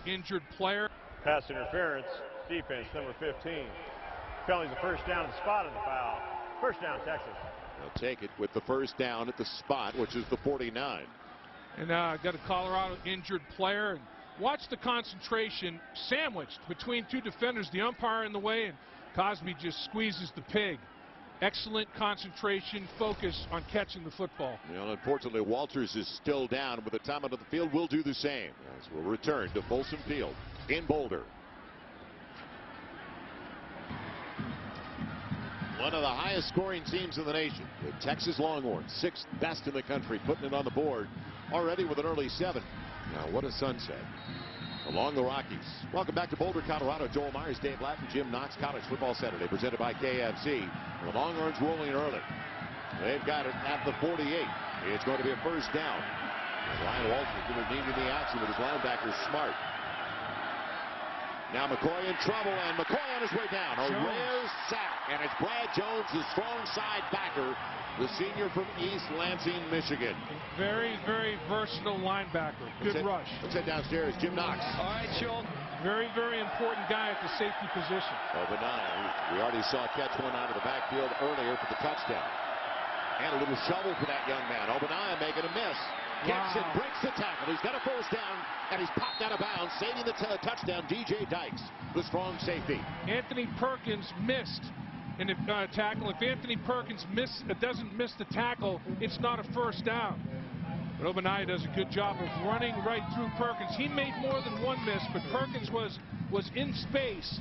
injured player. Pass interference, defense, number 15. Penalty's a first down at the spot of the foul. First down, Texas. They'll take it with the first down at the spot, which is the 49. And got a Colorado injured player. And watch the concentration sandwiched between two defenders, the umpire in the way, and Cosby just squeezes the pig. Excellent concentration, focus on catching the football. Well, unfortunately, Walters is still down. With the time out of the field, we'll do the same as we'll return to Folsom Field in Boulder. One of the highest scoring teams in the nation, the Texas Longhorns, 6th best in the country, putting it on the board already with an early 7. Now, what a sunset along the Rockies. Welcome back to Boulder, Colorado. Joel Myers, Dave Lapham, Jim Knox. College Football Saturday presented by KFC. The Longhorns rolling early. They've got it at the 48. It's going to be a first down. And Ryan Walters intervening the action with his linebacker Smart. Now McCoy in trouble, and McCoy on his way down. A rare sack, and it's Brad Jones, the strong side backer, the senior from East Lansing, Michigan. Very, very versatile linebacker. Good rush. Let's head downstairs. Jim Knox. All right, Sean. Very, very important guy at the safety position. Obadiah, we already saw catch one out of the backfield earlier for the touchdown. And a little shovel for that young man. Obadiah making a miss. Gets it, breaks the tackle. He's got a first down, and he's popped out of bounds, saving the touchdown. DJ Dykes, the strong safety. Anthony Perkins missed in the tackle. If Anthony Perkins doesn't miss the tackle, it's not a first down. But Obadiah does a good job of running right through Perkins. He made more than one miss, but Perkins was in space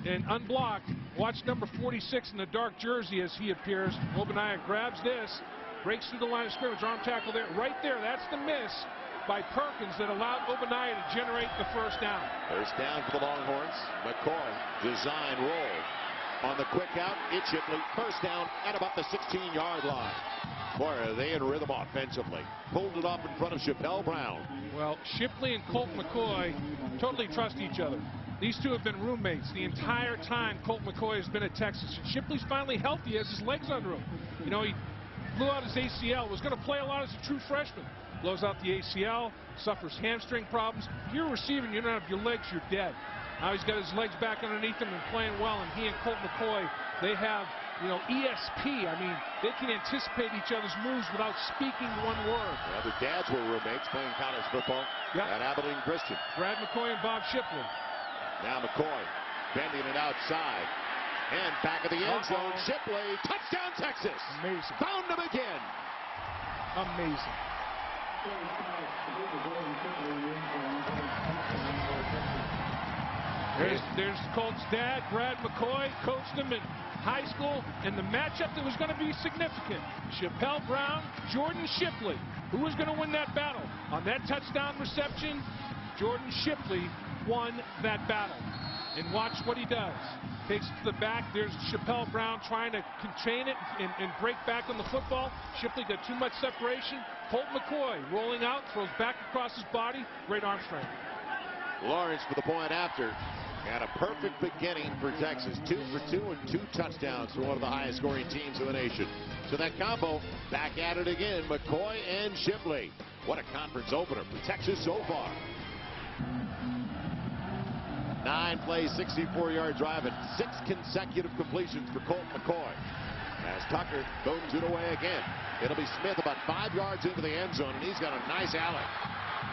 and unblocked. Watch number 46 in the dark jersey as he appears. Obadiah grabs this. Breaks through the line of scrimmage, arm tackle there, right there. That's the miss by Perkins that allowed Obadiah to generate the first down. First down for the Longhorns. McCoy, design roll. On the quick out, it's Shipley. First down at about the 16-yard line. Boy, are they in rhythm offensively. Pulled it off in front of Chappelle Brown. Well, Shipley and Colt McCoy totally trust each other. These two have been roommates the entire time Colt McCoy has been at Texas. And Shipley's finally healthy, has his legs under him. You know, he blew out his ACL, was going to play a lot as a true freshman. Blows out the ACL, suffers hamstring problems. If you're receiving, you don't have your legs, you're dead. Now he's got his legs back underneath him and playing well, and he and Colt McCoy, they have, you know, ESP. I mean, they can anticipate each other's moves without speaking one word. Well, their dads were roommates playing college football at Abilene Christian. Brad McCoy and Bob Shipley. Now McCoy bending it outside. And back of the end zone, Shipley, touchdown Texas. Amazing. Found him again. Amazing. There's Colt's dad, Brad McCoy, coached him in high school, and the matchup that was going to be significant. Chappelle Brown, Jordan Shipley. Who was going to win that battle? On that touchdown reception, Jordan Shipley won that battle. And watch what he does. Takes it to the back. There's Chappelle Brown trying to contain it and break back on the football. Shipley got too much separation. Colt McCoy rolling out, throws back across his body. Great arm strength. Lawrence for the point after. And a perfect beginning for Texas. 2 for 2 and 2 touchdowns for one of the highest scoring teams in the nation. So that combo back at it again. McCoy and Shipley. What a conference opener for Texas so far. 9 plays, 64-yard drive, and 6 consecutive completions for Colt McCoy. As Tucker booms it away again. It'll be Smith about 5 yards into the end zone, and he's got a nice alley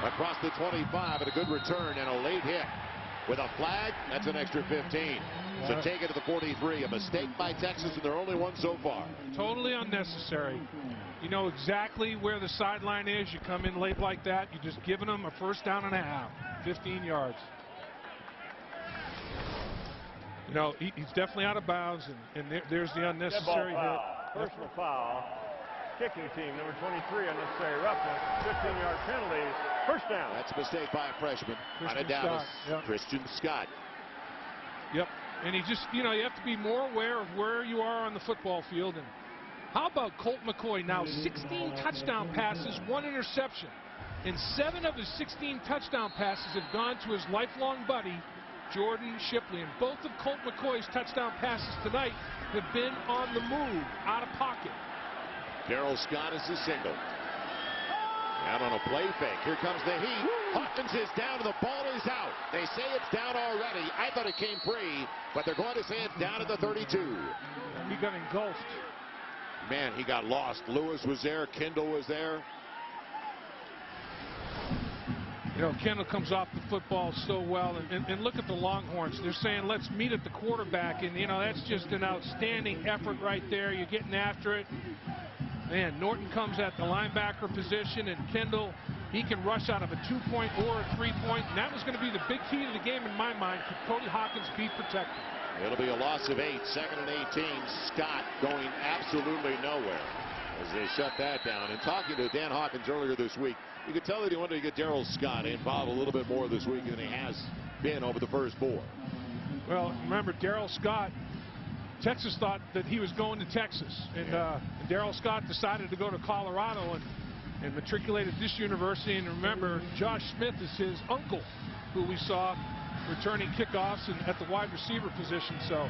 across the 25 and a good return and a late hit. With a flag, that's an extra 15. So take it to the 43. A mistake by Texas, and they're only one so far. Totally unnecessary. You know exactly where the sideline is. You come in late like that, you're just giving them a first down and a half. 15 yards. You know, he's definitely out of bounds, and there's the unnecessary hit. Personal foul. Kicking team, number 23, unnecessary roughness. 15-yard penalty. First down. That's a mistake by a freshman out of Dallas. Christian Scott. Yep. And he just, you know, you have to be more aware of where you are on the football field. And how about Colt McCoy now? 16 touchdown passes, 1 interception. And 7 of his 16 touchdown passes have gone to his lifelong buddy, Jordan Shipley. And both of Colt McCoy's touchdown passes tonight have been on the move, out of pocket. Darrell Scott is a single. Out on a play fake. Here comes the heat. Hawkins is down and the ball is out. They say it's down already. I thought it came free, but they're going to say it's down at the 32. He got engulfed. Man, he got lost. Lewis was there. Kendall was there. You know, Kendall comes off the football so well, and look at the Longhorns. They're saying, let's meet at the quarterback, and, you know, that's just an outstanding effort right there. You're getting after it. Man, Norton comes at the linebacker position, and Kendall, he can rush out of a 2-point or a 3-point, and that was going to be the big key to the game in my mind. Could Cody Hawkins be protected? It'll be a loss of 8, 2nd and 18. Scott going absolutely nowhere as they shut that down. And talking to Dan Hawkins earlier this week, you could tell that he wanted to get Darrell Scott involved a little bit more this week than he has been over the first 4. Well, remember, Darrell Scott, Texas thought that he was going to Texas, and Darrell Scott decided to go to Colorado and matriculate at this university. And remember, Josh Smith is his uncle, who we saw returning kickoffs and at the wide receiver position. So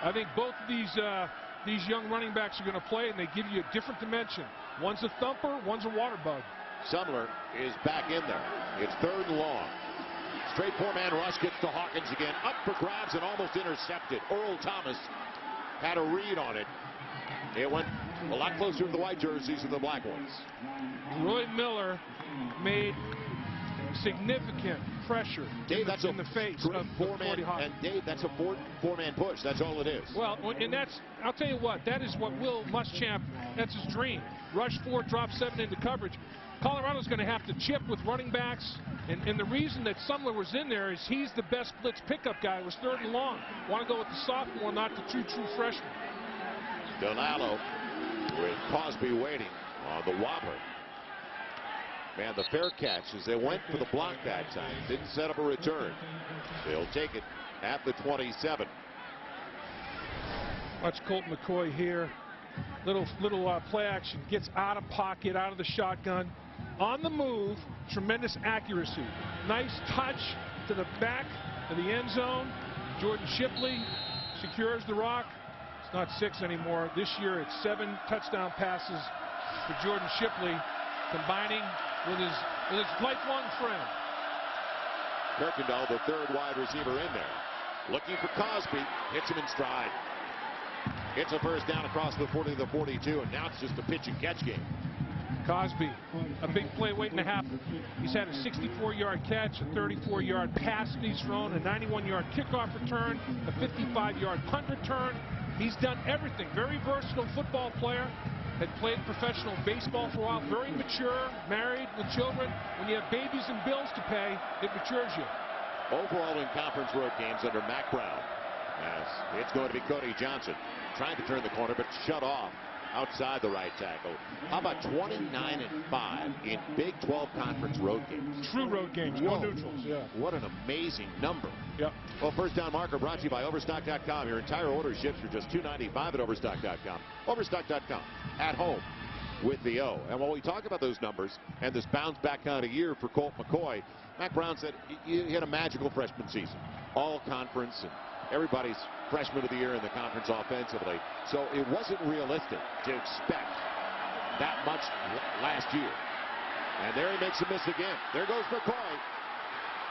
I think both of these young running backs are going to play, and they give you a different dimension. One's a thumper, one's a water bug. Sumler is back in there. It's 3rd and long. Straight 4-man rush gets to Hawkins again. Up for grabs and almost intercepted. Earl Thomas had a read on it. It went a lot closer to the white jerseys than the black ones. Roy Miller made significant pressure in the face of Cody Hawkins. And Dave, that's a four-man push. That's all it is. Well, and that's, I'll tell you what, that is what Will Muschamp, that's his dream. Rush 4, drop 7 into coverage. Colorado's going to have to chip with running backs, and the reason that Sumler was in there is he's the best blitz pickup guy. It was 3rd and long. Want to go with the sophomore, not the two true freshmen. Donalo with Cosby waiting on the whopper. Man, the fair catch as they went for the block that time. Didn't set up a return. They'll take it at the 27. Watch Colt McCoy here. Little play action. Gets out of pocket, out of the shotgun. On the move, tremendous accuracy. Nice touch to the back of the end zone. Jordan Shipley secures the rock. It's not 6 anymore. This year it's 7 touchdown passes for Jordan Shipley, combining with his lifelong friend. Kirkendall, the 3rd wide receiver in there. Looking for Cosby. Hits him in stride. It's a first down across the 40 to the 42, and now it's just a pitch and catch game. Cosby, a big play waiting to happen. He's had a 64-yard catch, a 34-yard pass that he's thrown, a 91-yard kickoff return, a 55-yard punt return. He's done everything. Very versatile football player. Had played professional baseball for a while. Very mature, married with children. When you have babies and bills to pay, it matures you. Overall in conference road games under Mack Brown, as it's going to be Cody Johnson trying to turn the corner, but shut off outside the right tackle. How about 29-5 in Big 12 conference road games? True road games, no neutrals. Yeah. What an amazing number. Yep. Well, first down marker brought to you by Overstock.com. Your entire order ships for just $2.95 at Overstock.com. Overstock.com, at home with the O. And while we talk about those numbers and this bounce back kind of year for Colt McCoy, Mack Brown said he had a magical freshman season. All conference and everybody's freshman of the year in the conference offensively. So it wasn't realistic to expect that much last year. And there he makes a miss again. There goes McCoy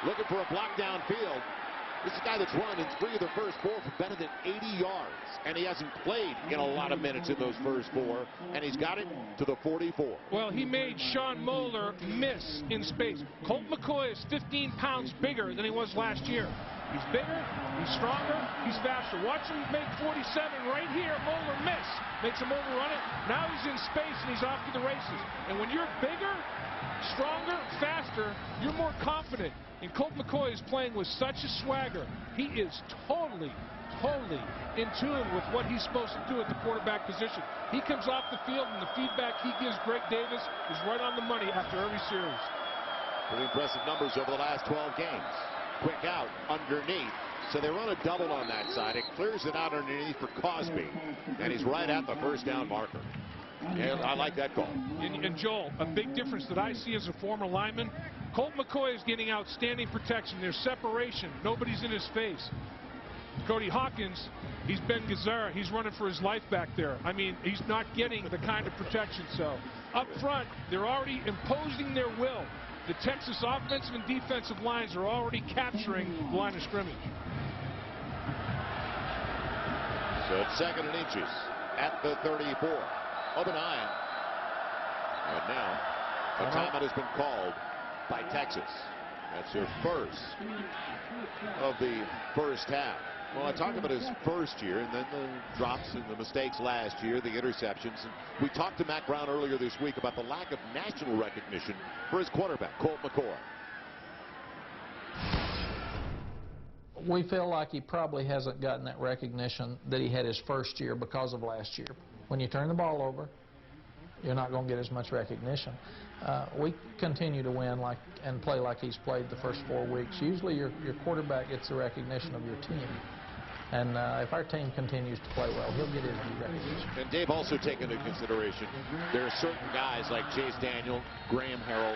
looking for a block downfield. This is a guy that's run in 3 of the first 4 for better than 80 yards. And he hasn't played in a lot of minutes in those first 4. And he's got it to the 44. Well, he made Sean Moeller miss in space. Colt McCoy is 15 pounds bigger than he was last year. He's bigger, he's stronger, he's faster. Watch him make 47 right here. Moeller miss. Makes him overrun it. Now he's in space and he's off to the races. And when you're bigger, stronger, faster, you're more confident. And Colt McCoy is playing with such a swagger. He is totally in tune with what he's supposed to do at the quarterback position. He comes off the field and the feedback he gives Greg Davis is right on the money after every series. Pretty impressive numbers over the last 12 games. Quick out underneath. So they run a double on that side. It clears it out underneath for Cosby. And he's right at the first down marker. Yeah, I like that call. And Joel, a big difference that I see as a former lineman, Colt McCoy is getting outstanding protection. There's separation. Nobody's in his face. Cody Hawkins, he's Ben Gazzara. He's running for his life back there. I mean, he's not getting the kind of protection. So up front, they're already imposing their will. the Texas offensive and defensive lines are already capturing the line of scrimmage. So it's 2nd and inches at the 34. Ogbonnaya. And now a timeout has been called by Texas. That's their first of the first half. Well, I talked about his first year and then the drops and the mistakes last year, the interceptions. And we talked to Mack Brown earlier this week about the lack of national recognition for his quarterback, Colt McCoy. We feel like he probably hasn't gotten that recognition that he had his first year because of last year. When you turn the ball over, you're not going to get as much recognition. We continue to win and play like he's played the first 4 weeks. Usually your quarterback gets the recognition of your team. And if our team continues to play well, he'll get his recognition. And Dave, also take into consideration, there are certain guys like Chase Daniel, Graham Harrell,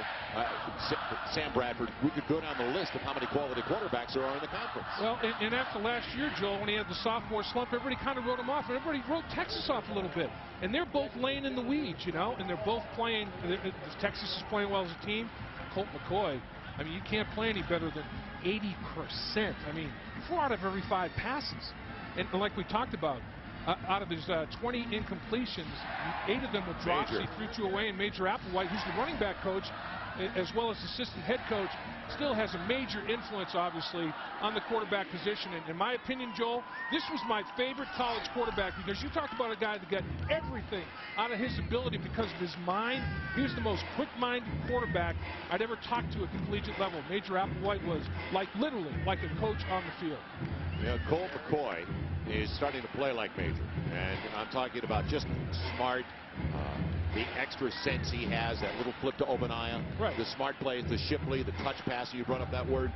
Sam Bradford. We could go down the list of how many quality quarterbacks there are in the conference. Well, and after last year, Joel, when he had the sophomore slump, everybody kind of wrote him off. And everybody wrote Texas off a little bit. And they're both laying in the weeds, you know, and they're both playing. Texas is playing well as a team. Colt McCoy, I mean, you can't play any better than 80%. I mean, 4 out of every 5 passes. And like we talked about, out of his 20 incompletions, 8 of them were drops. He threw 2 away, and Major Applewhite, who's the running back coach, as well as assistant head coach, still has a major influence, obviously, on the quarterback position. And in my opinion, Joel, this was my favorite college quarterback because you talked about a guy that got everything out of his ability because of his mind. He was the most quick-minded quarterback I'd ever talked to at the collegiate level. Major Applewhite was literally like a coach on the field. Yeah, Colt McCoy is starting to play like Major. And I'm talking about just smart, the extra sense he has, that little flip to Ogbonnaya, the smart plays, the Shipley, the touch pass, you brought up that word.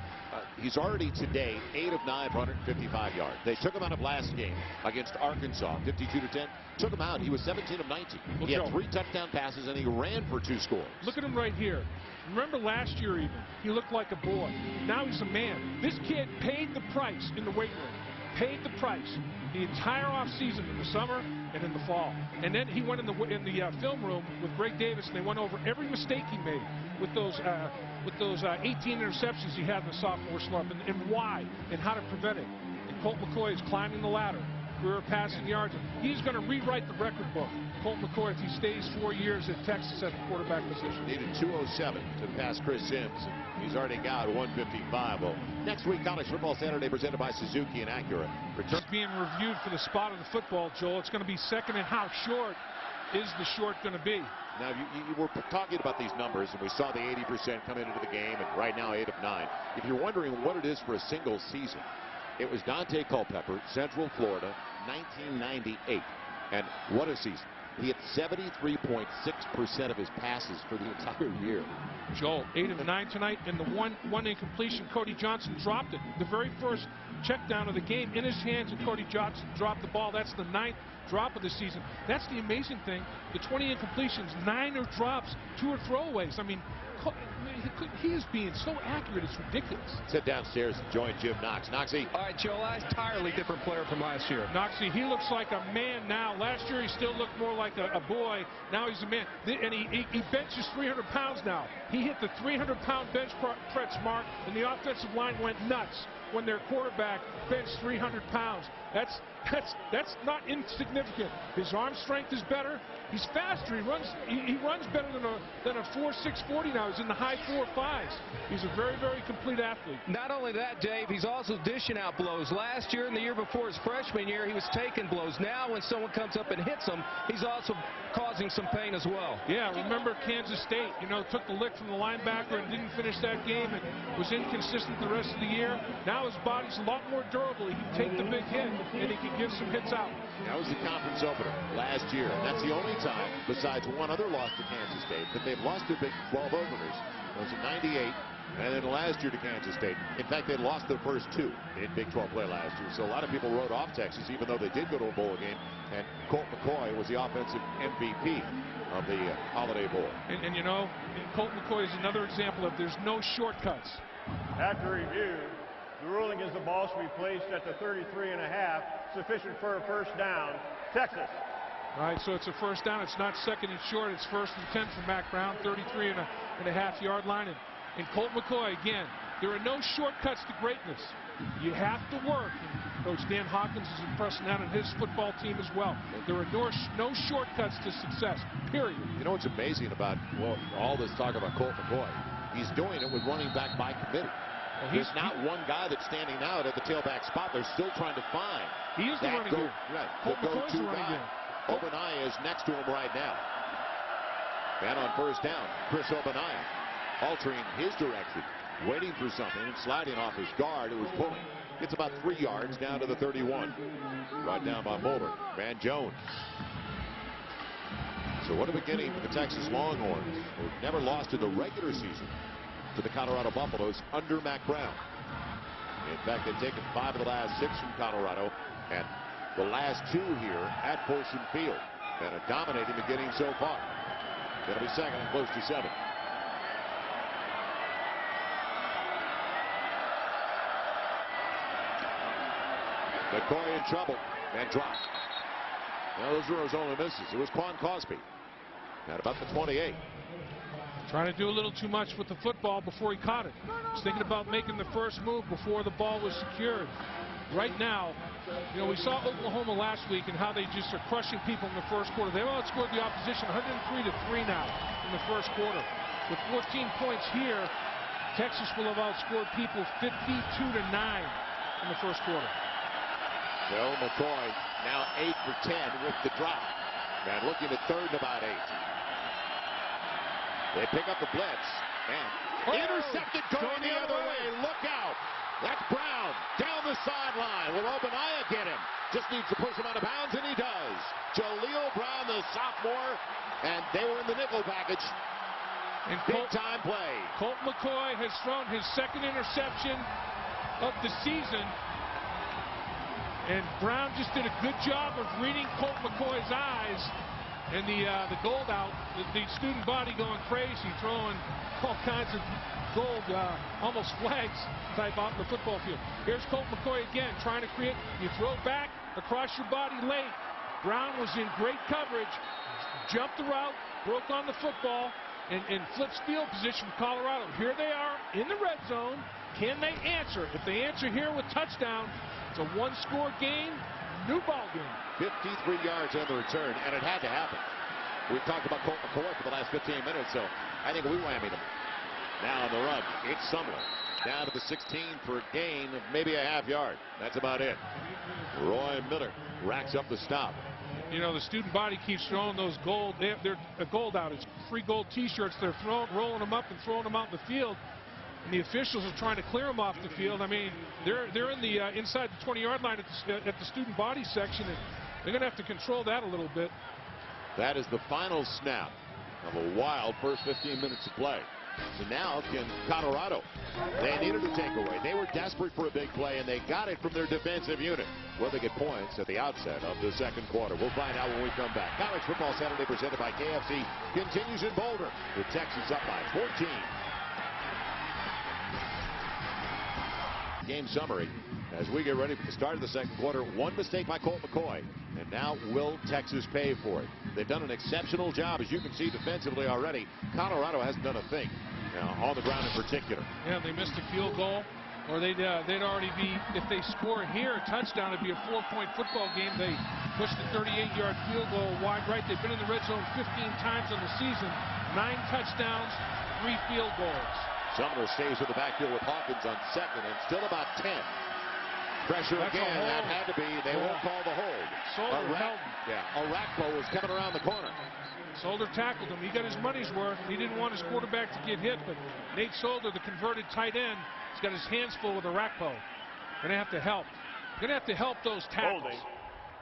He's already today 8 of 9 for 155 yards. They took him out of last game against Arkansas, 52-10. Took him out. He was 17 of 19. He had 3 touchdown passes, and he ran for 2 scores. Look at him right here. Remember last year even, he looked like a boy. Now he's a man. This kid paid the price in the weight room. Paid the price the entire offseason in the summer and in the fall. And then he went in the film room with Greg Davis, and they went over every mistake he made with those 18 interceptions he had in the sophomore slump, and why and how to prevent it. And Colt McCoy is climbing the ladder. Career passing yards. He's going to rewrite the record book. Colt McCoy, if he stays 4 years at Texas at the quarterback position. Needed 207 to pass Chris Sims. He's already got 155. Well, next week, College Football Saturday presented by Suzuki and Acura. He's being reviewed for the spot of the football, Joel. It's going to be second, and how short is the short going to be? Now, you were talking about these numbers, and we saw the 80% come into the game, and right now 8 of 9. If you're wondering what it is for a single season, it was Dante Culpepper, Central Florida, 1998. And what a season. He had 73.6% of his passes for the entire year. Joel, 8 of 9 tonight, and the one incompletion, Cody Johnson dropped it. The very first check down of the game in his hands, and Cody Johnson dropped the ball. That's the 9th drop of the season. That's the amazing thing. The 20 incompletions, 9 are drops, 2 are throwaways. I mean, he is being so accurate, it's ridiculous. Sit downstairs and join Jim Knox. Knoxy. All right, Joel, an entirely different player from last year. Knoxy, he looks like a man now. Last year he still looked more like a boy. Now he's a man. And he benches 300 pounds now. He hit the 300-pound bench press mark, and the offensive line went nuts when their quarterback benched 300 pounds. That's not insignificant. His arm strength is better. He's faster. He runs better than a 4.640 now. He's in the high 4.5s. He's a very, very complete athlete. Not only that, Dave, he's also dishing out blows. Last year and the year before his freshman year, he was taking blows. Now when someone comes up and hits him, he's also causing some pain as well. Yeah, remember Kansas State, took the lick from the linebacker and didn't finish that game and was inconsistent the rest of the year. Now his body's a lot more durable. He can take the big hit, and he can give some hits out. That was the conference opener last year. And that's the only time, besides one other loss to Kansas State, that they've lost their Big 12 openers. It was in '98, and then last year to Kansas State. In fact, they lost their first 2 in Big 12 play last year. So a lot of people wrote off Texas, even though they did go to a bowl game. And Colt McCoy was the offensive MVP of the Holiday Bowl. And Colt McCoy is another example of there's no shortcuts. After review, the ruling is the ball should be placed at the 33.5, sufficient for a first down. Texas. Right, so it's a first down. It's not second and short. It's 1st and 10 for Mack Brown, 33.5 yard line. And And Colt McCoy, again, there are no shortcuts to greatness. You have to work. And Coach Dan Hawkins is impressing that on his football team as well. There are no shortcuts to success, period. You know what's amazing about all this talk about Colt McCoy? He's doing it with running back by committee. Well, there's not one guy that's standing out at the tailback spot. They're still trying to find. He is the running game. Right, Colt the McCoy's the running game. Ogbonnaya is next to him right now. And on first down, Chris Ogbonnaya altering his direction, waiting for something, and sliding off his guard who was pulling. Gets about 3 yards down to the 31. Right down by Mulder. Van Jones. So what a beginning for the Texas Longhorns, who've never lost in the regular season to the Colorado Buffaloes under Mack Brown. In fact, they've taken 5 of the last 6 from Colorado, and the last 2 here at Folsom Field. And a dominating beginning so far. It'll be second and close to 7. McCoy in trouble and dropped. Now those were his only misses. It was Quan Cosby at about the 28. Trying to do a little too much with the football before he caught it. He's thinking about making the first move before the ball was secured. Right now, you know, we saw Oklahoma last week and how they just are crushing people in the first quarter. They've outscored the opposition 103-3 now in the first quarter. With 14 points here, Texas will have outscored people 52-9 in the first quarter. So McCoy now 8 for 10 with the drop. And looking at third and about 8. They pick up the blitz and intercepted going the other way. Look out. That's Brown down the sideline. Will Ogbonnaya get him? Just needs to push him out of bounds, and he does. Jaleel Brown, the sophomore, and they were in the nickel package. And big time play. Colt McCoy has thrown his second interception of the season. And Brown just did a good job of reading Colt McCoy's eyes, and the gold out, the student body going crazy, throwing all kinds of gold, almost flags type out in the football field. Here's Colt McCoy again, trying to create. You throw back across your body late. Brown was in great coverage, jumped the route, broke on the football, and flips field position for Colorado. Here they are in the red zone. Can they answer? If they answer here with touchdown, it's a one-score game, new ball game. 53 yards on the return, and it had to happen. We've talked about Colt McCoy for the last 15 minutes, so I think we whammied him. Now on the run, it's Sumler. Down to the 16 for a gain of maybe a half yard. That's about it. Roy Miller racks up the stop. You know, the student body keeps throwing those gold. They're gold out. It's free gold T-shirts. They're rolling them up and throwing them out in the field. And the officials are trying to clear them off the field. I mean, they're in the inside the 20-yard line at the student body section, and they're going to have to control that a little bit. That is the final snap of a wild first 15 minutes of play. So now can Colorado. They needed a takeaway. They were desperate for a big play, and they got it from their defensive unit. Will they get points at the outset of the second quarter? We'll find out when we come back. College Football Saturday presented by KFC continues in Boulder with Texas up by 14. Game summary as we get ready for the start of the second quarter. One mistake by Colt McCoy, and now will Texas pay for it? They've done an exceptional job, as you can see, defensively already. Colorado hasn't done a thing on the ground in particular. Yeah, they missed a field goal, or they'd already be, if they score here a touchdown, it'd be a 4-point football game. They pushed the 38-yard field goal wide right. They've been in the red zone 15 times in the season, 9 touchdowns, 3 field goals. Sumner stays with the backfield with Hawkins on second, and still about 10. Pressure That's again. That had to be. They won't call the hold. Solder held him. Yeah, Orakpo was coming around the corner. Solder tackled him. He got his money's worth. He didn't want his quarterback to get hit, but Nate Solder, the converted tight end, has got his hands full with Orakpo. Going to have to help. Going to have to help those tackles. Holding.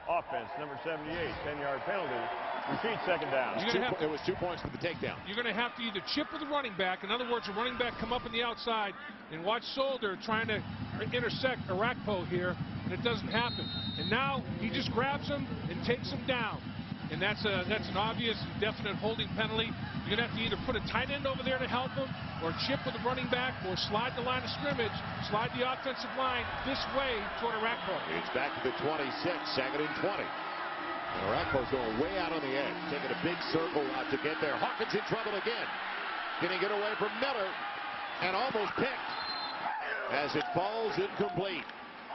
Offense, number 78, 10-yard penalty. Repeat second down. It was 2 points for the takedown. You're going to have to either chip with the running back. In other words, the running back come up on the outside and watch Solder trying to intersect Orakpo here, and it doesn't happen. And now he just grabs him and takes him down. And that's an obvious, definite holding penalty. You're going to have to either put a tight end over there to help him, or chip with the running back, or slide the line of scrimmage, slide the offensive line this way toward Orakpo. It's back to the 26, second and 20. And Orakpo's going way out on the edge, taking a big circle out to get there. Hawkins in trouble again. Can he get away from Miller? and almost picked as it falls incomplete.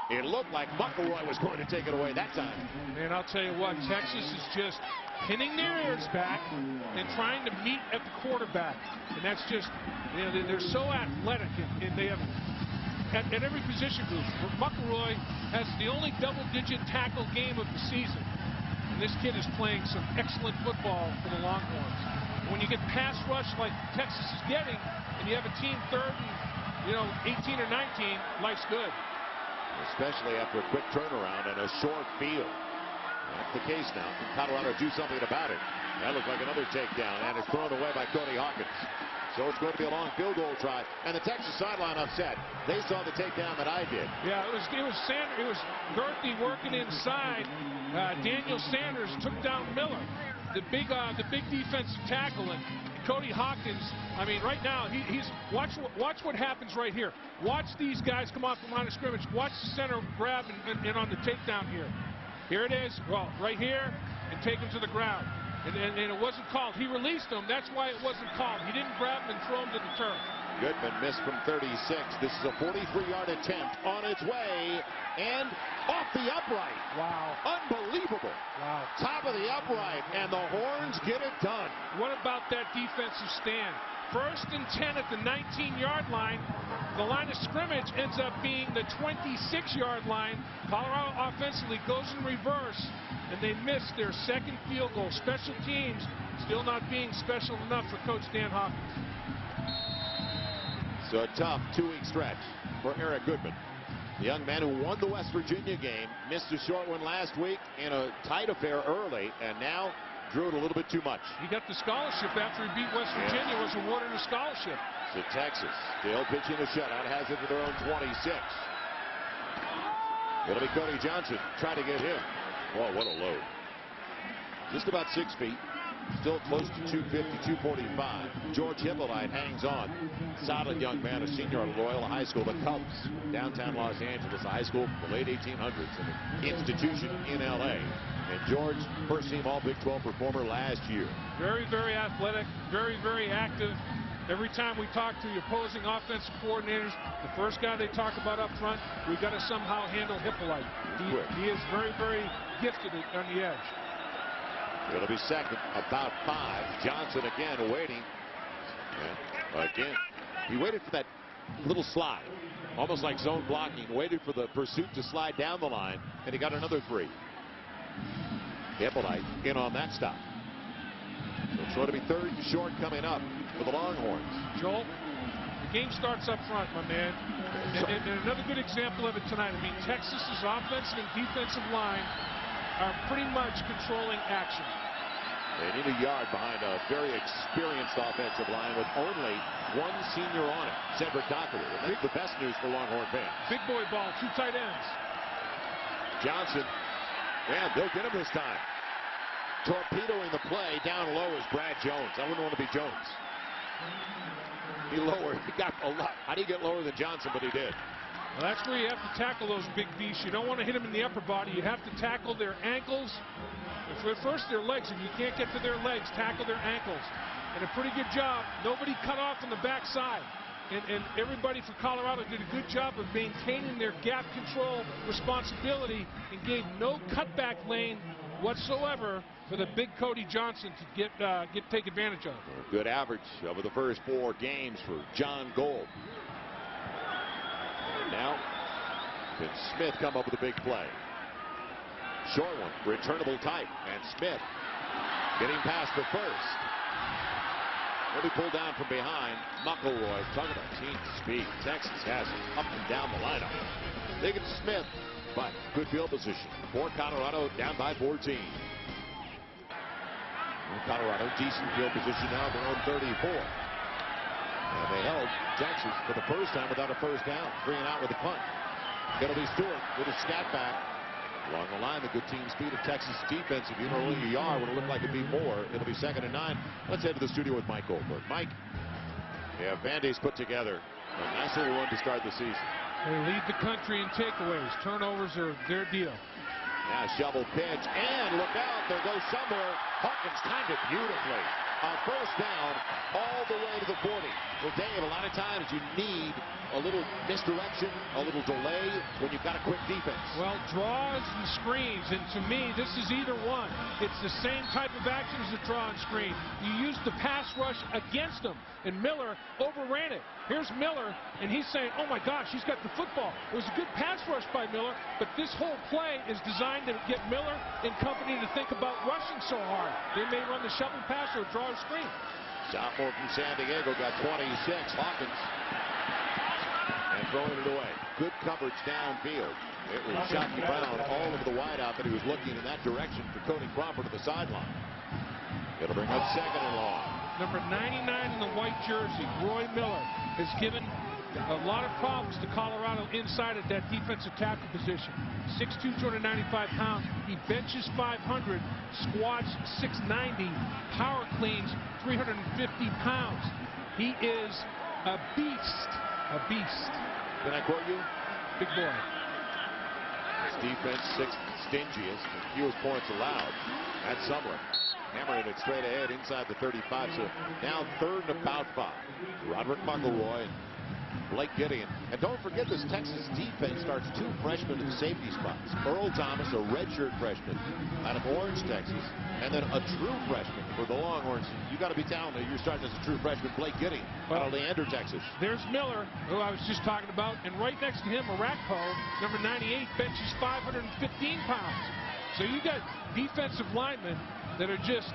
It looked like McElroy was going to take it away that time. And I'll tell you what, Texas is just pinning their ears back and trying to meet at the quarterback. And that's just, you know, they're so athletic, and they have at every position group. McElroy has the only double-digit tackle game of the season. And this kid is playing some excellent football for the Longhorns. When you get pass rush like Texas is getting, and you have a team third and, 18 or 19, life's good. Especially after a quick turnaround and a short field. That's the case now. Can Colorado do something about it? That looked like another takedown, and it's thrown away by Cody Hawkins. So it's going to be a long field goal try, and the Texas sideline upset. They saw the takedown that I did. Yeah, it was Gerthy working inside. Daniel Sanders took down Miller, the big defensive tackle, and Cody Hawkins. I mean, right now he's watch what happens right here. Watch these guys come off the line of scrimmage. Watch the center grab and on the takedown here. Here it is. Well, right here, and take him to the ground. And it wasn't called. He released him. That's why it wasn't called. He didn't grab him and throw him to the turf. Goodman missed from 36. This is a 43-yard attempt on its way and off the upright. Wow. Unbelievable. Wow. Top of the upright, and the Horns get it done. What about that defensive stand? 1st and 10 at the 19-yard line. The line of scrimmage ends up being the 26-yard line. Colorado offensively goes in reverse, and they miss their second field goal. Special teams still not being special enough for Coach Dan Hawkins. So a tough 2-week stretch for Eric Goodman. The young man who won the West Virginia game, missed a short one last week in a tight affair early, and now drew it a little bit too much. He got the scholarship after he beat West Virginia, was awarded a scholarship. So Texas still pitching a shutout, has it to their own 26. It'll be Cody Johnson trying to get him. Whoa, what a load. Just about 6 feet. Still close to 250, 245. George Hippolyte hangs on. Solid young man, a senior at Loyola High School, the Cubs, downtown Los Angeles, a high school from the late 1800s, and an institution in L.A. And George, first team All Big 12 performer last year. Very, very athletic, very, very active. Every time we talk to the opposing offensive coordinators, the first guy they talk about up front, we got to somehow handle Hippolyte. He is very, very gifted on the edge. It'll be second, about 5. Johnson again waiting. And again, he waited for that little slide, almost like zone blocking. Waited for the pursuit to slide down the line, and he got another 3. Hippolyte in on that stop. It's going to be 3rd and short coming up for the Longhorns. Joel, the game starts up front, my man. And another good example of it tonight. I mean, Texas's offensive and defensive line are pretty much controlling action. They need a yard behind a very experienced offensive line with only 1 senior on it, Cedric Dockery. And that's the best news for Longhorn fans. Big boy ball, 2 tight ends. Johnson, man, they'll get him this time. Torpedoing the play down low is Brad Jones. I wouldn't want to be Jones. He lowered. He got a lot. How do you get lower than Johnson? But he did. Well, that's where you have to tackle those big beasts. You don't want to hit them in the upper body. You have to tackle their ankles. First their legs. If you can't get to their legs, tackle their ankles. And a pretty good job. Nobody cut off on the backside. And everybody for Colorado did a good job of maintaining their gap control responsibility and gave no cutback lane whatsoever for the big Cody Johnson to take advantage of. Good average over the first 4 games for John Gold. And now, can Smith come up with a big play? Short one, returnable type, and Smith getting past the first. He'll be pulled down from behind. McElroy, talking about team speed. Texas has it up and down the lineup. They get Smith, but good field position for Colorado, down by 14. Colorado, decent field position now, their own 34. And they held Texas for the first time without a first down. 3 and out with a punt. It'll be Stewart with a scat back. Along the line, the good team speed of Texas defense. If you don't only a yard, would it look like it'd be more? It'll be 2nd and 9. Let's head to the studio with Mike Goldberg. Mike, yeah, Vandy's put together a nice little run to start the season. They lead the country in takeaways. Turnovers are their deal. Now shovel pitch, and look out, there goes somewhere. Hawkins timed it beautifully. on first down all the way to the 40. Well, Dave, a lot of times you need a little misdirection, a little delay when you've got a quick defense. Well, draws and screens, and to me, this is either one. It's the same type of action as a draw and screen. You use the pass rush against them, and Miller overran it. Here's Miller, and he's saying, oh my gosh, he's got the football. It was a good pass rush by Miller, but this whole play is designed to get Miller and company to think about rushing so hard. They may run the shovel pass or draw a screen. Sophomore from San Diego got 26. Hawkins. And throwing it away. Good coverage downfield. It was Shockey Brown all over the wideout that he was looking in that direction for Cody Crawford to the sideline. It'll bring up second and long. Number 99 in the white jersey, Roy Miller, has given a lot of problems to Colorado inside at that defensive tackle position. 6'2", 295 pounds. He benches 500, squats 690, power cleans 350 pounds. He is a beast. A beast. Can I quote you? Big boy. His defense sixth stingiest and fewest points allowed. That's Sumlin. Hammering it straight ahead inside the 35. So now third and about 5. Roderick McElroy and Blake Gideon. And don't forget, this Texas defense starts 2 freshmen in the safety spots. Earl Thomas, a redshirt freshman out of Orange, Texas, and then a true freshman for the Longhorns. You got to be talented. You're starting as a true freshman, Blake Gideon, out of Leander, Texas. There's Miller, who I was just talking about, and right next to him, Arakpo, number 98, benches 515 pounds. So you got defensive linemen that are just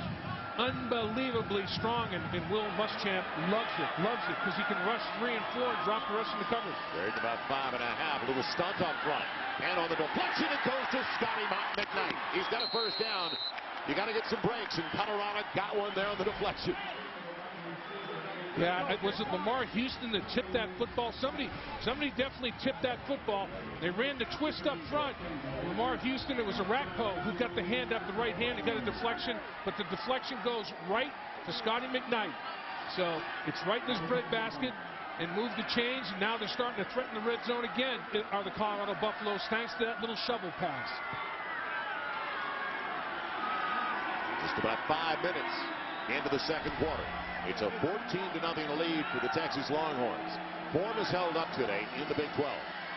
unbelievably strong, and Will Muschamp loves it, because he can rush 3 and 4 and drop the rest of the coverage. Third and about 5.5, a little stunt up front. And on the deflection, it goes to Scotty McKnight. He's got a first down. You got to get some breaks, and Colorado got one there on the deflection. Yeah, was it Lamar Houston that tipped that football? Somebody definitely tipped that football. They ran the twist up front. Lamar Houston, it was Arakpo who got the hand up, the right hand, and got a deflection, but the deflection goes right to Scotty McKnight. So it's right in his breadbasket, and moved the chains, and now they're starting to threaten the red zone again, are the Colorado Buffaloes, thanks to that little shovel pass. Just about 5 minutes into the second quarter. It's a 14-0 lead for the Texas Longhorns. Form is held up today in the Big 12.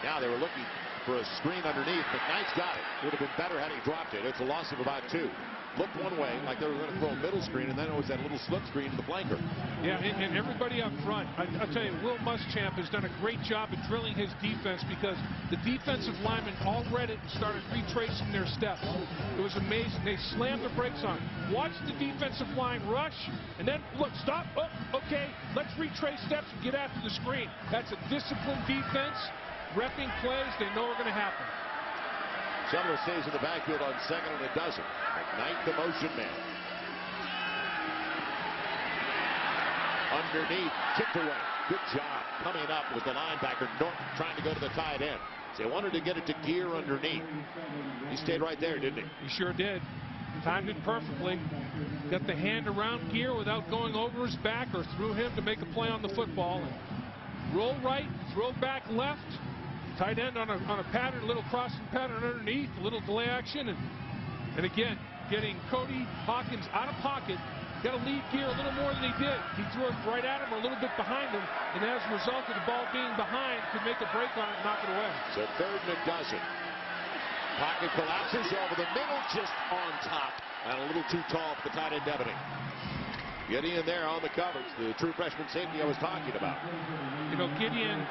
Now they were looking for a screen underneath, but Knight's got it. Would have been better had he dropped it. It's a loss of about 2. Looked one way, like they were going to throw a middle screen, and then it was that little slip screen to the flanker. Yeah, and everybody up front, I'll tell you, Will Muschamp has done a great job at drilling his defense, because the defensive linemen all read it and started retracing their steps. It was amazing. They slammed the brakes on. Watch the defensive line rush, and then, look, stop. Oh, okay, let's retrace steps and get after the screen. That's a disciplined defense. Repping plays they know are going to happen. Sumner stays in the backfield on second, and it doesn't. McKnight, the motion man. Underneath, tipped away. Good job coming up with the linebacker Norton trying to go to the tight end. So they wanted to get it to Gear underneath. He stayed right there, didn't he? He sure did. Timed it perfectly. Got the hand around Gear without going over his back or through him to make a play on the football. And roll right, throw back left. Tight end on a pattern, a little crossing pattern underneath, a little delay action, and again, getting Cody Hawkins out of pocket. Got to lead Gear a little more than he did. He threw it right at him or a little bit behind him, and as a result of the ball being behind, could make a break on it and knock it away. So third and it doesn't. Pocket collapses over the middle, just on top, and a little too tall for the tight end Debeney. Gideon there on the coverage, the true freshman safety I was talking about. You know, Gideon,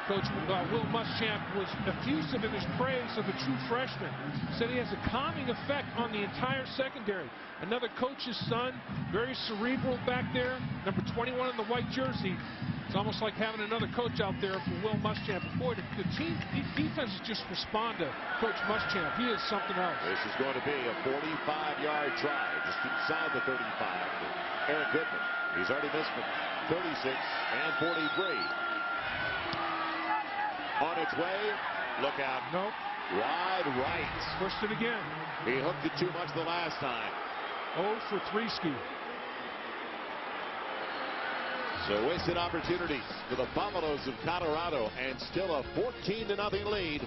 Coach Will Muschamp was effusive in his praise of a true freshman. Said he has a calming effect on the entire secondary. Another coach's son, very cerebral back there, number 21 in the white jersey. It's almost like having another coach out there for Will Muschamp. Boy, the team defenses just respond to Coach Muschamp. He is something else. This is going to be a 45-yard try, just inside the 35. Aaron Goodman, he's already missed from 36 and 43. On its way, look out. Nope. Wide right. Pushed it again. He hooked it too much the last time. 0 for 3 ski. So wasted opportunities for the Buffaloes of Colorado, and still a 14-0 lead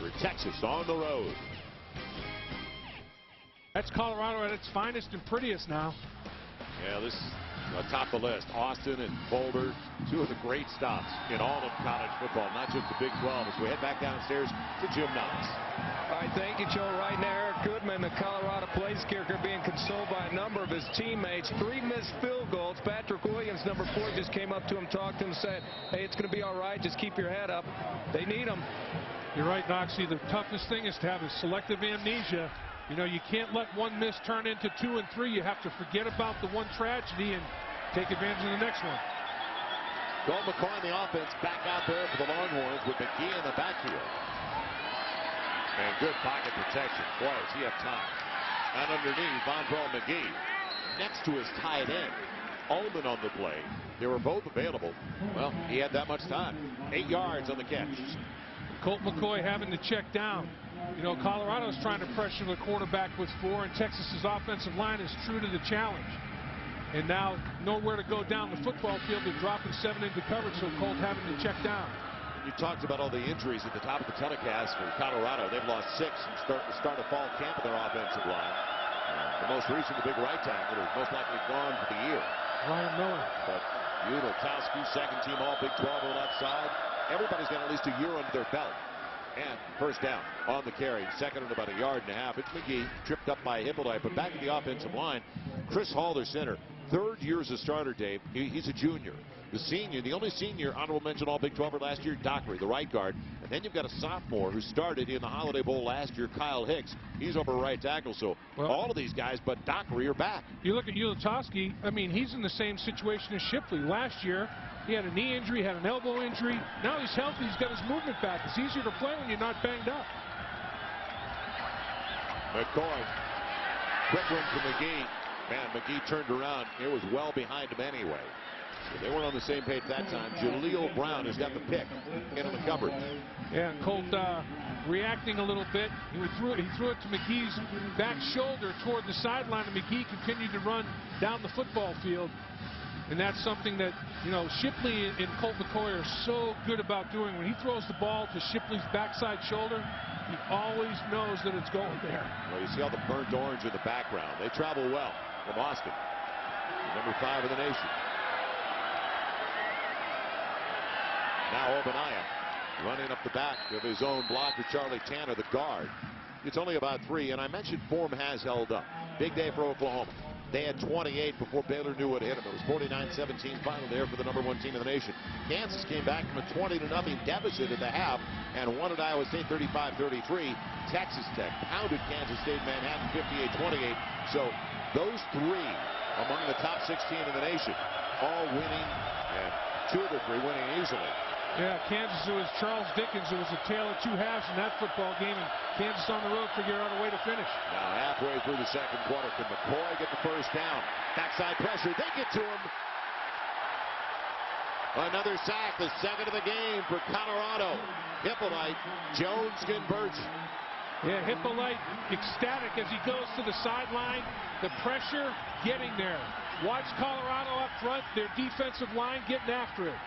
for Texas on the road. That's Colorado at its finest and prettiest now. Yeah, this Atop the list, Austin and Boulder, two of the great stops in all of college football, not just the Big 12. As we head back downstairs to Jim Knox. All right, thank you, Joe. Right now, Eric Goodman, the Colorado place kicker, being consoled by a number of his teammates. 3 missed field goals. Patrick Williams, number 4, just came up to him, talked to him, said, hey, it's going to be all right. Just keep your head up. They need him. You're right, Knoxy. The toughest thing is to have a selective amnesia. You know, you can't let one miss turn into 2 and 3. You have to forget about the one tragedy and take advantage of the next one. Colt McCoy in the offense back out there for the Longhorns with McGee in the backfield. And good pocket protection. Boy, does he have time. And underneath, Vontrell McGee next to his tight end. Ullman on the play. They were both available. Well, he had that much time. 8 yards on the catch. Colt McCoy having to check down. You know, Colorado's trying to pressure the quarterback with 4, and Texas's offensive line is true to the challenge. And now nowhere to go down the football field. They're dropping 7 into coverage, so Colt having to check down. You talked about all the injuries at the top of the telecast for Colorado. They've lost 6 and start a fall camp in their offensive line. The most recent, the big right tackle, is most likely gone for the year. Ryan Miller. But Ulatowski, second team all Big 12 on the left side. Everybody's got at least a year under their belt. And first down on the carry. Second and about 1.5 yards. It's McGee tripped up by Hippolyte. But back to the offensive line. Chris Hall, their center. 3rd year as a starter, Dave. He's a junior. The senior, the only senior honorable mention all Big 12 last year, Dockery, the right guard. And then you've got a sophomore who started in the Holiday Bowl last year, Kyle Hicks. He's over right tackle. So all of these guys but Dockery are back. You look at Ulatowski, I mean, he's in the same situation as Shipley. Last year, he had a knee injury, had an elbow injury. Now he's healthy. He's got his movement back. It's easier to play when you're not banged up. McCoy. Quick run to McGee. Man, McGee turned around. It was well behind him anyway. So they weren't on the same page that time. Jaleel Brown has got the pick into the coverage. Yeah, Colt reacting a little bit. He threw it to McGee's back shoulder toward the sideline, and McGee continued to run down the football field. And that's something that, you know, Shipley and Colt McCoy are so good about doing. When he throws the ball to Shipley's backside shoulder, he always knows that it's going there. Well, you see all the burnt orange in the background. They travel well from Austin. Number 5 in the nation. Now Obaniah running up the back of his own blocker, Charlie Tanner, the guard. It's only about 3, and I mentioned form has held up. Big day for Oklahoma. They had 28 before Baylor knew what hit them. It was 49-17 final there for the number 1 team in the nation. Kansas came back from a 20-0 deficit at the half and won at Iowa State 35-33. Texas Tech pounded Kansas State Manhattan 58-28. So those 3 among the top 16 in the nation, all winning, and 2 of the 3 winning easily. Yeah, Kansas, it was Charles Dickens. It was a tale of 2 halves in that football game, and Kansas on the road figure out a way to finish. Now halfway through the second quarter, can McCoy get the first down? Backside pressure, they get to him. Another sack, the second of the game for Colorado. Hippolyte, Jones converts. Yeah, Hippolyte ecstatic as he goes to the sideline. The pressure getting there. Watch Colorado up front, their defensive line getting after it.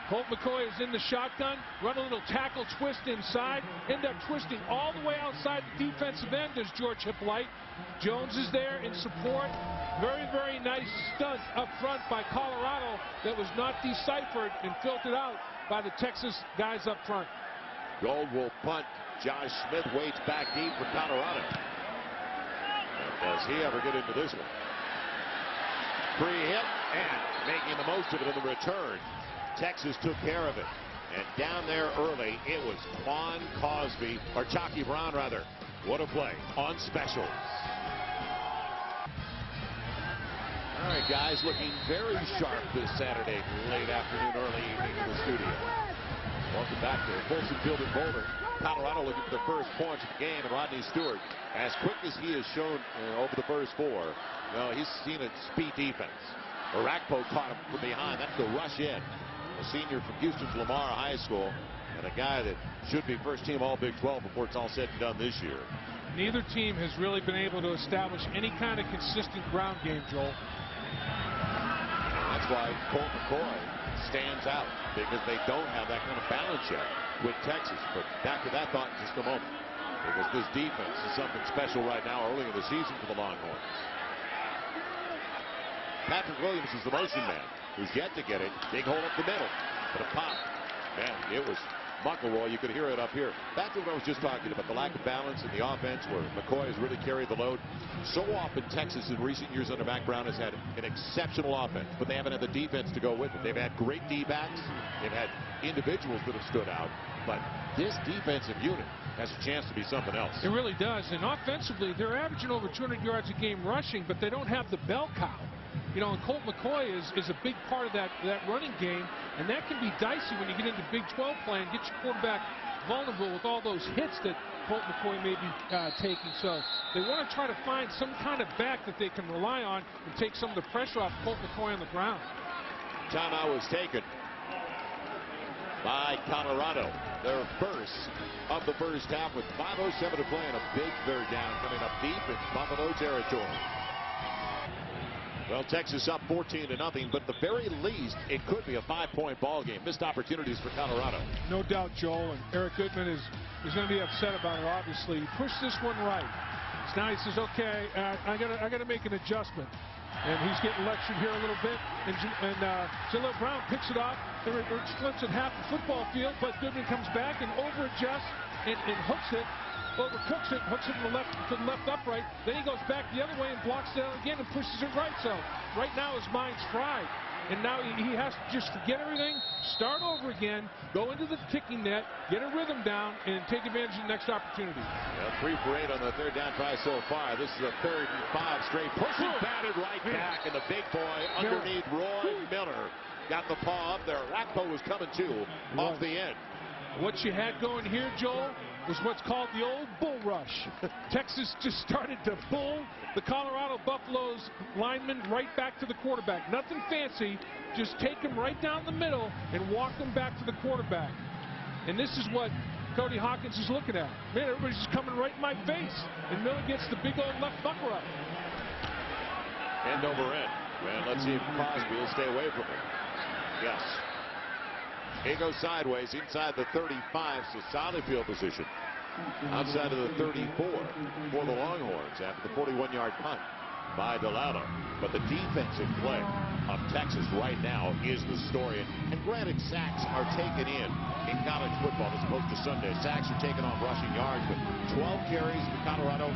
Colt McCoy is in the shotgun, run a little tackle twist inside, end up twisting all the way outside the defensive end. There's George Hippolyte. Jones is there in support. Very, very nice stunt up front by Colorado that was not deciphered and filtered out by the Texas guys up front. Gold will punt. Josh Smith waits back deep for Colorado. Does he ever get into this one? Free hit and making the most of it in the return. Texas took care of it. And down there early, it was Quan Cosby, or Chalky Brown rather. What a play on specials. All right, guys, looking very sharp this Saturday, late afternoon, early evening in the studio. Welcome back to Folsom Field in Boulder. Colorado looking for the first points of the game, and Rodney Stewart, as quick as he has shown over the first 4, well, he's seen a speed defense. Orakpo caught him from behind. That's the rush in. A senior from Houston's Lamar High School, and a guy that should be first team all Big 12 before it's all said and done this year. Neither team has really been able to establish any kind of consistent ground game, Joel. That's why Colt McCoy stands out, because they don't have that kind of balance yet with Texas. But back to that thought in just a moment, because this defense is something special right now early in the season for the Longhorns. Patrick Williams is the motion man, who's yet to get it. Big hole up the middle, but a pop. Man, it was McElroy. You could hear it up here. Back to what I was just talking about, the lack of balance in the offense where McCoy has really carried the load. So often Texas in recent years under Mack Brown has had an exceptional offense, but they haven't had the defense to go with it. They've had great D-backs. They've had individuals that have stood out, but this defensive unit has a chance to be something else. It really does. And offensively, they're averaging over 200 yards a game rushing, but they don't have the bell cow. You know, and Colt McCoy is a big part of that running game, and that can be dicey when you get into Big 12 play and get your quarterback vulnerable with all those hits that Colt McCoy may be taking. So they want to try to find some kind of back that they can rely on and take some of the pressure off Colt McCoy on the ground. Timeout was taken by Colorado. Their first of the first half with 5:07 to play and a big third down coming up deep in Buffalo territory. Well, Texas up 14-0, but at the very least, it could be a 5-point ball game. Missed opportunities for Colorado. No doubt, Joel, and Eric Goodman is going to be upset about it, obviously. He pushed this one right. So now he says, okay, I got to make an adjustment. And he's getting lectured here a little bit. And Jaleel Brown picks it off. It flips at half the football field, but Goodman comes back and over-adjusts and hooks it. Overcooks it, hooks it to the left upright. Then he goes back the other way and blocks it out again and pushes it right. So right now his mind's fried. And now he has to just forget everything, start over again, go into the kicking net, get a rhythm down, and take advantage of the next opportunity. Well, 3 for 8 on the third down try so far. This is a 3rd and 5 straight. Pushing batted right back, and the big boy underneath Roy Miller got the paw up there. Rakpo was coming too off the end. What you had going here, Joel, was what's called the old bull rush. Texas just started to bull the Colorado Buffaloes linemen right back to the quarterback. Nothing fancy, just take them right down the middle and walk them back to the quarterback. And this is what Cody Hawkins is looking at. Man, everybody's just coming right in my face. And Miller gets the big old left buckle up. End over end. Well, let's see if Crosby will stay away from it. Yes. He goes sideways inside the 35, so solid field position. Outside of the 34 for the Longhorns after the 41-yard punt by Delano. But the defensive play of Texas right now is the story. And granted, sacks are taken in college football as opposed to Sunday. Sacks are taken off rushing yards, but 12 carries for Colorado,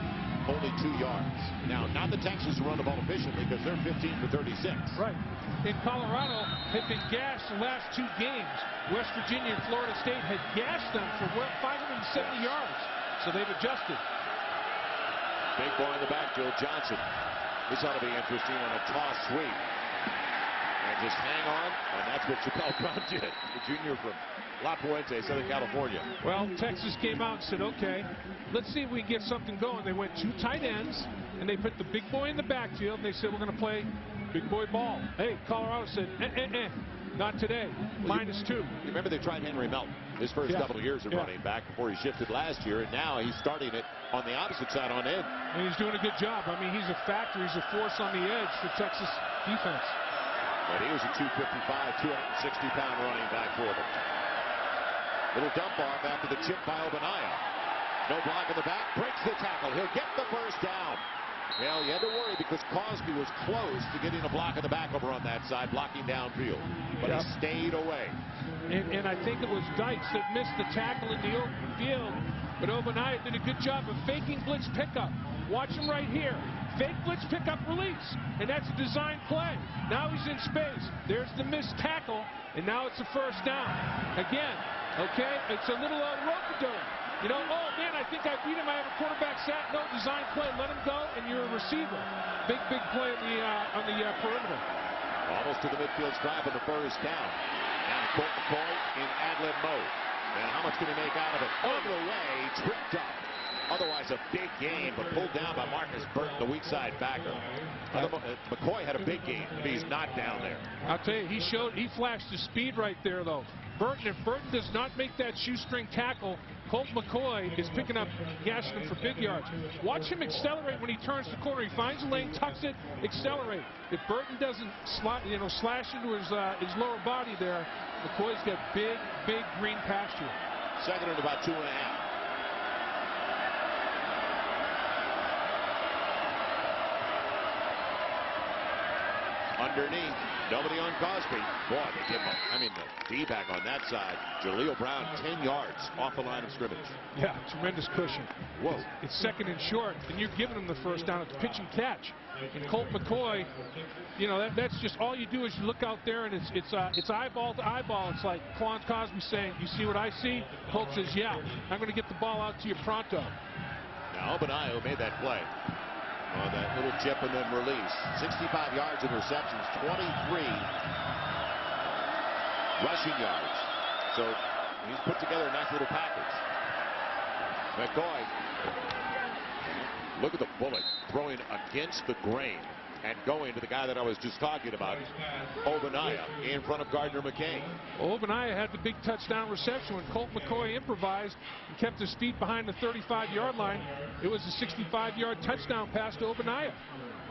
only 2 yards. Now, not the Texans run the ball efficiently because they're 15 for 36. Right. And Colorado had been gashed the last 2 games. West Virginia and Florida State had gashed them for 570 yards. So they've adjusted. Big boy in the backfield, Johnson. This ought to be interesting on a toss sweep. And just hang on, and that's what Chappelle Brown did. The junior from La Puente, Southern California. Well, Texas came out and said, okay, let's see if we can get something going. They went 2 tight ends, and they put the big boy in the backfield, and they said, we're going to play big boy ball. Hey, Colorado said, not today. -2. You remember they tried Henry Melton his first couple of years of running back before he shifted last year, and now he's starting it on the opposite side on end. And he's doing a good job. I mean, he's a factor. He's a force on the edge for Texas defense. But he was a 255, 260-pound running back for them. Little dump off after the chip by Obanaya. No block in the back. Breaks the tackle. He'll get the first down. Well, you had to worry because Cosby was close to getting a block in the back over on that side, blocking downfield. But he stayed away. And I think it was Dykes that missed the tackle in the open field. But Obanaya did a good job of faking blitz pickup. Watch him right here. Fake blitz pickup release. And that's a design play. Now he's in space. There's the missed tackle. And now it's a first down. Again, okay, it's a little rope-a-dope. You know, oh, man, I think I beat him. I have a quarterback sack. No, design play. Let him go, and you're a receiver. Big play on the perimeter. Almost to the midfield stripe on the first down. Now Colt McCoy in ad-lib mode. And how much can he make out of it? On the way, tripped up. Otherwise, a big game, but pulled down by Marcus Burton, the weak side backer. McCoy had a big game, but he's not down there. I'll tell you, he flashed his speed right there, though. If Burton does not make that shoestring tackle, Colt McCoy is picking up Yashman for big yards. Watch him accelerate when he turns the corner. He finds a lane, tucks it, accelerate. If Burton doesn't slash into his lower body there, McCoy's got big green pasture. Second and about 2.5. underneath. Nobody on Cosby. Boy, they give him, I mean, the D-back on that side. Jaleel Brown, 10 yards off the line of scrimmage. Yeah, tremendous cushion. Whoa. It's second and short, and you're giving him the first down. It's pitch and catch. And Colt McCoy, you know, that's just all you do is you look out there, and it's eyeball to eyeball. It's like Quan Cosby saying, "You see what I see?" Colt says, "Yeah, I'm going to get the ball out to you pronto." Now, Ogbonnaya made that play on that little chip and then release. 65 yards of receptions, 23 rushing yards. So he's put together a nice little package. McCoy, look at the bullet throwing against the grain and going to the guy that I was just talking about, Ogbonnaya, in front of Gardner McCain. Ogbonnaya had the big touchdown reception when Colt McCoy improvised and kept his feet behind the 35-yard line. It was a 65-yard touchdown pass to Ogbonnaya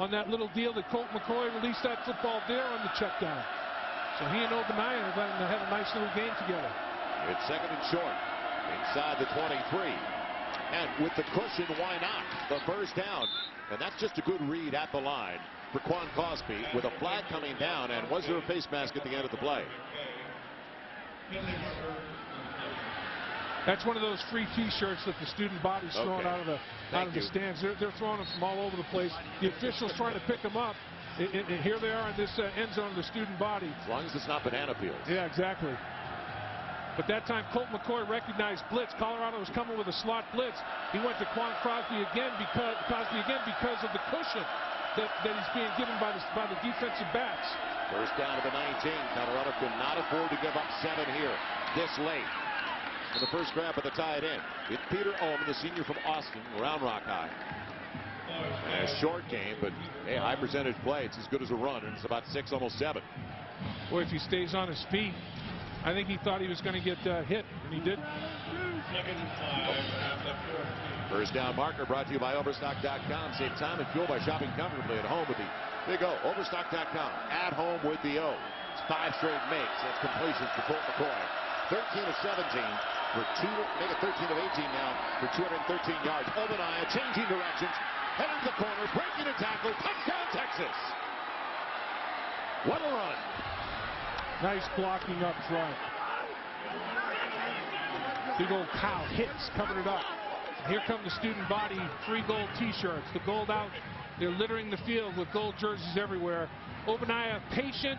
on that little deal that Colt McCoy released that football there on the check down. So he and Ogbonnaya have had a nice little game together. It's second and short inside the 23. And with the cushion, why not? The first down. And that's just a good read at the line for Quan Cosby with a flag coming down. And was there a face mask at the end of the play? That's one of those free T-shirts that the student body's throwing out of the stands. They're throwing them from all over the place. The officials trying to pick them up. And here they are in this end zone of the student body. As long as it's not banana peels. Yeah, exactly. But that time Colt McCoy recognized blitz. Colorado was coming with a slot blitz. He went to Quan Cosby again because of the cushion that he's being given by the defensive backs. First down to the 19. Colorado could not afford to give up 7 here this late. And the first grab of the tight end. It's Peter Ohm, the senior from Austin, Round Rock High. And a short game, but hey, high percentage play. It's as good as a run, and it's about 6, almost 7. Boy, if he stays on his feet, I think he thought he was going to get hit, and he didn't. First down marker brought to you by Overstock.com. Save time and fuel by shopping comfortably at home with the Big O. Overstock.com. At home with the O. It's 5 straight makes. That's completions for Colt McCoy. 13 of 17 for make it 13 of 18 now for 213 yards. Ogbonnaya changing directions, heading to the corner, breaking a tackle. Touchdown, Texas. What a run. Nice blocking up front. Big old cow hits, covered it up. Here come the student body, 3 gold T-shirts. The gold out. They're littering the field with gold jerseys everywhere. Ogbonnaya patient.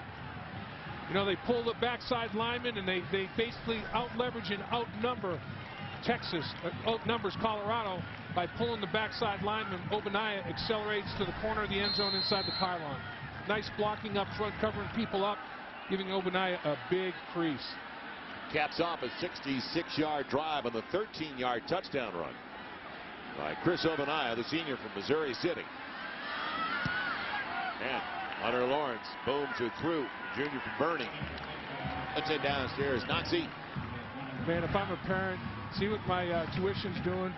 You know, they pull the backside lineman, and they basically out-leverage and outnumber Texas, outnumbers Colorado by pulling the backside lineman. Ogbonnaya accelerates to the corner of the end zone inside the pylon. Nice blocking up front, covering people up, giving Ogbonnaya a big crease. Caps off a 66-yard drive on the 13-yard touchdown run by Chris Ogbonnaya, the senior from Missouri City. And Hunter Lawrence booms it through. Junior from Bernie. Let's head downstairs. Nazi. Man, if I'm a parent, see what my tuition's doing.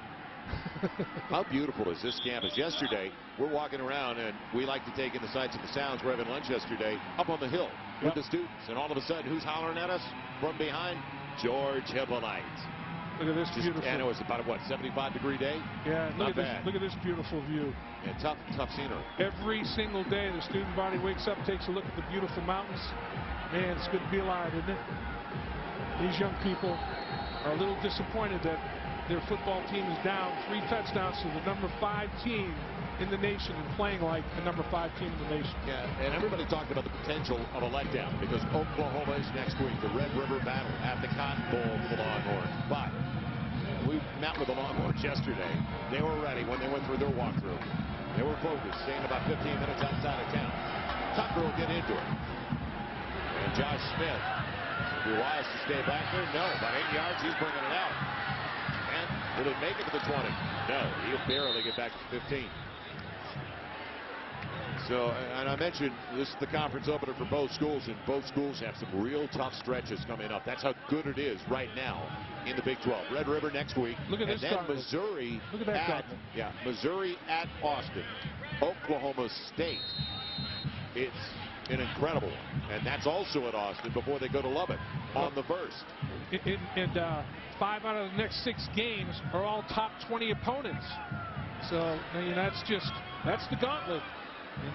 How beautiful is this campus? Yesterday, we're walking around, and we like to take in the sights and the sounds. We're having lunch yesterday up on the hill with the students. And all of a sudden, who's hollering at us from behind? George Hippolyte. Look at this beautiful. And it was about a, what, 75-degree day? Yeah, not bad. Look at this beautiful view. Yeah, tough scenery. Every single day, the student body wakes up, takes a look at the beautiful mountains. Man, it's good to be alive, isn't it? These young people are a little disappointed that their football team is down 3 touchdowns to the number 5 team in the nation and playing like the number 5 team in the nation. Yeah, and everybody talked about the potential of a letdown because Oklahoma is next week, the Red River Battle at the Cotton Bowl for the Longhorns. But we met with the Longhorns yesterday. They were ready when they went through their walkthrough. They were focused, staying about 15 minutes outside of town. Tucker will get into it. And Josh Smith, be wise to stay back there? No, about 8 yards, he's bringing it out. And will he make it to the 20? No, he'll barely get back to 15. So, and I mentioned this is the conference opener for both schools, and both schools have some real tough stretches coming up. That's how good it is right now in the Big 12. Red River next week. Look at this. And then Missouri. Look at that. Missouri at Austin. Oklahoma State. It's an incredible one, and that's also at Austin before they go to Lubbock on the 1st. And 5 out of the next 6 games are all top 20 opponents. So, I mean, that's the gauntlet.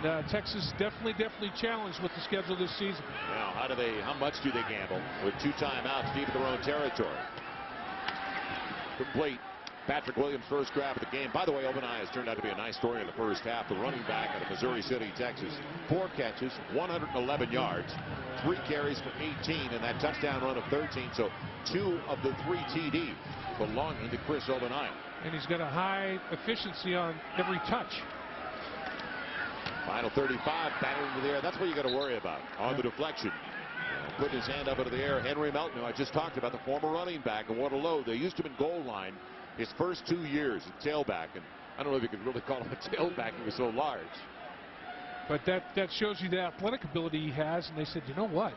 And Texas definitely challenged with the schedule this season. Now, how much do they gamble with 2 timeouts deep in their own territory? Complete. Patrick Williams' first grab of the game. By the way, Obadiah has turned out to be a nice story in the first half. The running back out of Missouri City, Texas. 4 catches, 111 yards, 3 carries for 18, and that touchdown run of 13. So 2 of the 3 TDs belonging to Chris Obadiah. And he's got a high efficiency on every touch. Final 35, batted into the air. That's what you got to worry about on the deflection. Putting his hand up into the air. Henry Melton, who I just talked about, the former running back, and what a load. They used him in goal line his first 2 years at tailback, and I don't know if you could really call him a tailback. He was so large. But that shows you the athletic ability he has, and they said, you know what?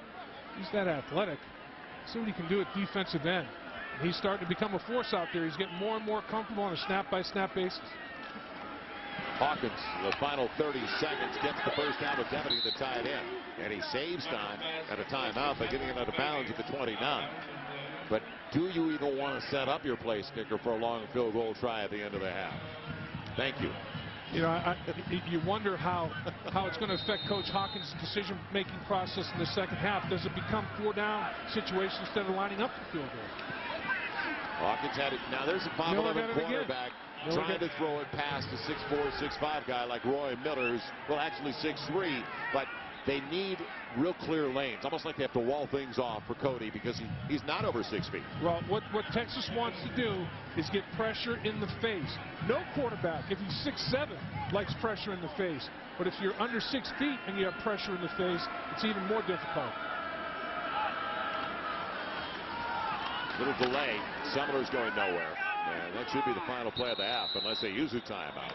He's that athletic. See what he can do at defensive end. And he's starting to become a force out there. He's getting more and more comfortable on a snap-by-snap basis. Hawkins, the final 30 seconds, gets the first down with Devaney to tie it in. And he saves time at a timeout by getting it out of bounds at the 29. But do you even want to set up your place kicker for a long field goal try at the end of the half? Thank you. You know, you wonder how it's going to affect Coach Hawkins' decision-making process in the second half. Does it become 4-down situation instead of lining up the field goal? Hawkins had it. Now there's a 5'11" quarterback trying to throw it past a 6'4", 6'5" guy like Roy Miller, who's, well, actually 6'3", but they need real clear lanes, almost like they have to wall things off for Cody because he's not over 6 feet. Well, what Texas wants to do is get pressure in the face. No quarterback, if he's 6'7", likes pressure in the face. But if you're under 6 feet and you have pressure in the face, it's even more difficult. Little delay. Summer's going nowhere. And that should be the final play of the half unless they use a timeout.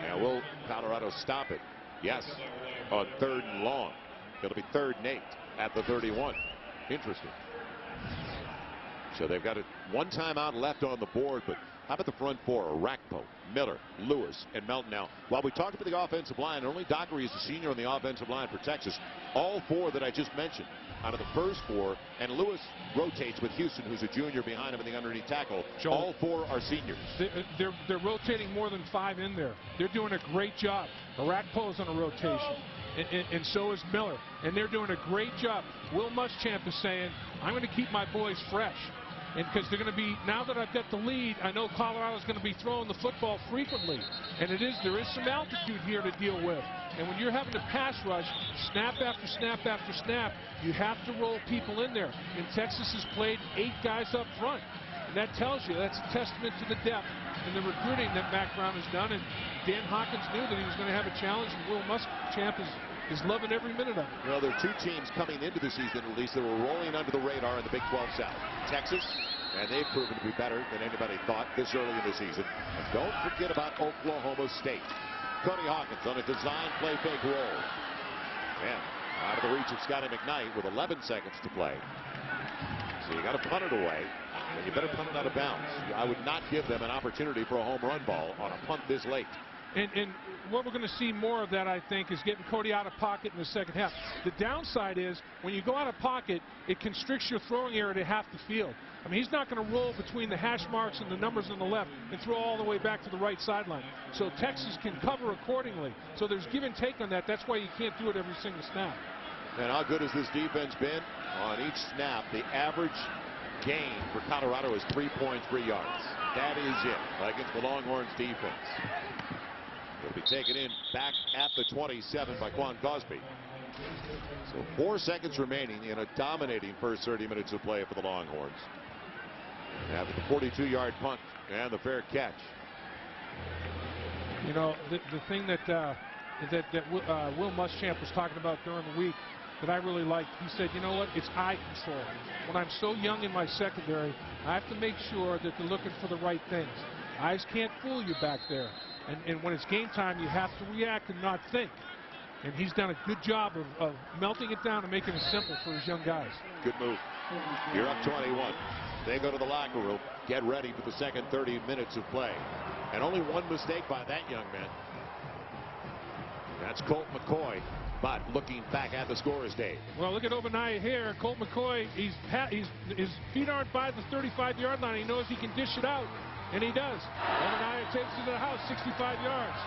And will Colorado stop it? Yes, on 3rd and long. It'll be 3rd and 8 at the 31. Interesting. So they've got 1 timeout left on the board, but how about the front 4? Orakpo, Miller, Lewis, and Melton. Now, while we talked about the offensive line, only Dockery is a senior on the offensive line for Texas. All 4 that I just mentioned out of the first 4, and Lewis rotates with Houston, who's a junior behind him in the underneath tackle. Joel, all 4 are seniors. They're rotating more than 5 in there. They're doing a great job. Orakpo is on a rotation, and so is Miller, and they're doing a great job. Will Muschamp is saying, I'm going to keep my boys fresh. And because they're going to be, now that I've got the lead, I know Colorado's going to be throwing the football frequently. And there is some altitude here to deal with. And when you're having to pass rush, snap after snap after snap, you have to roll people in there. And Texas has played 8 guys up front. And that tells you, that's a testament to the depth and the recruiting that Mack Brown has done. And Dan Hawkins knew that he was going to have a challenge, and Will Muschamp is loving every minute of it. You know, there are 2 teams coming into the season, at least, that were rolling under the radar in the Big 12 South. Texas, and they've proven to be better than anybody thought this early in the season. And don't forget about Oklahoma State. Cody Hawkins on a design play fake roll. And out of the reach of Scotty McKnight with 11 seconds to play. So you got to punt it away, and you better punt it out of bounds. I would not give them an opportunity for a home run ball on a punt this late. And what we're going to see more of that, I think, is getting Cody out of pocket in the second half. The downside is when you go out of pocket, it constricts your throwing area to half the field. I mean, he's not going to roll between the hash marks and the numbers on the left and throw all the way back to the right sideline. So Texas can cover accordingly. So there's give and take on that. That's why you can't do it every single snap. And how good has this defense been? On each snap, the average gain for Colorado is 3.3 yards. That is it against the Longhorns defense. It'll be taken in back at the 27 by Quan Cosby. So 4 seconds remaining in a dominating first 30 minutes of play for the Longhorns. After the 42-yard punt and the fair catch. You know, the thing that Will Muschamp was talking about during the week that I really liked, he said, you know what, it's eye control. When I'm so young in my secondary, I have to make sure that they're looking for the right things. Eyes can't fool you back there. And when it's game time, you have to react and not think. And he's done a good job of melting it down and making it simple for his young guys. Good move. You're up 21. They go to the locker room, get ready for the second 30 minutes of play. And only 1 mistake by that young man. That's Colt McCoy. But looking back at the scorer's Dave. Well, look at Obadiah here. Colt McCoy, his feet aren't by the 35-yard line. He knows he can dish it out, and he does. Obadiah takes it to the house, 65 yards.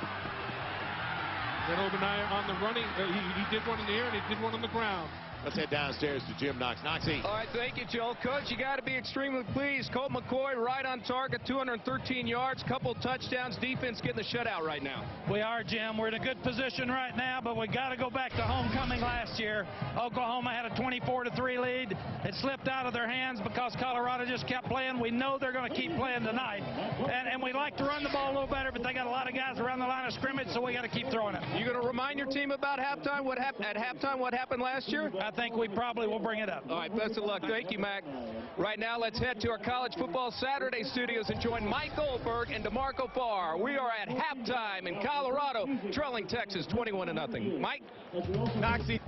And Ogbonnaya on the running. He did one in the air and he did one on the ground. Let's head downstairs to Jim Knox. Knoxy. All right, thank you, Joe. Coach, you got to be extremely pleased. Colt McCoy right on target, 213 yards, couple touchdowns. Defense getting the shutout right now. We are, Jim. We're in a good position right now, but we got to go back to homecoming last year. Oklahoma had a 24-3 lead. It slipped out of their hands because Colorado just kept playing. We know they're going to keep playing tonight. And we like to run the ball a little better, but they got a lot of guys around the line of scrimmage, so we got to keep throwing it. You going to remind your team about halftime? What happened last year? I think we probably will bring it up. All right, best of luck. Thank you, Mac. Right now, let's head to our College Football Saturday studios and join Mike Goldberg and DeMarco Farr. We are at halftime in Colorado, trailing Texas 21-0. Mike? Knoxy.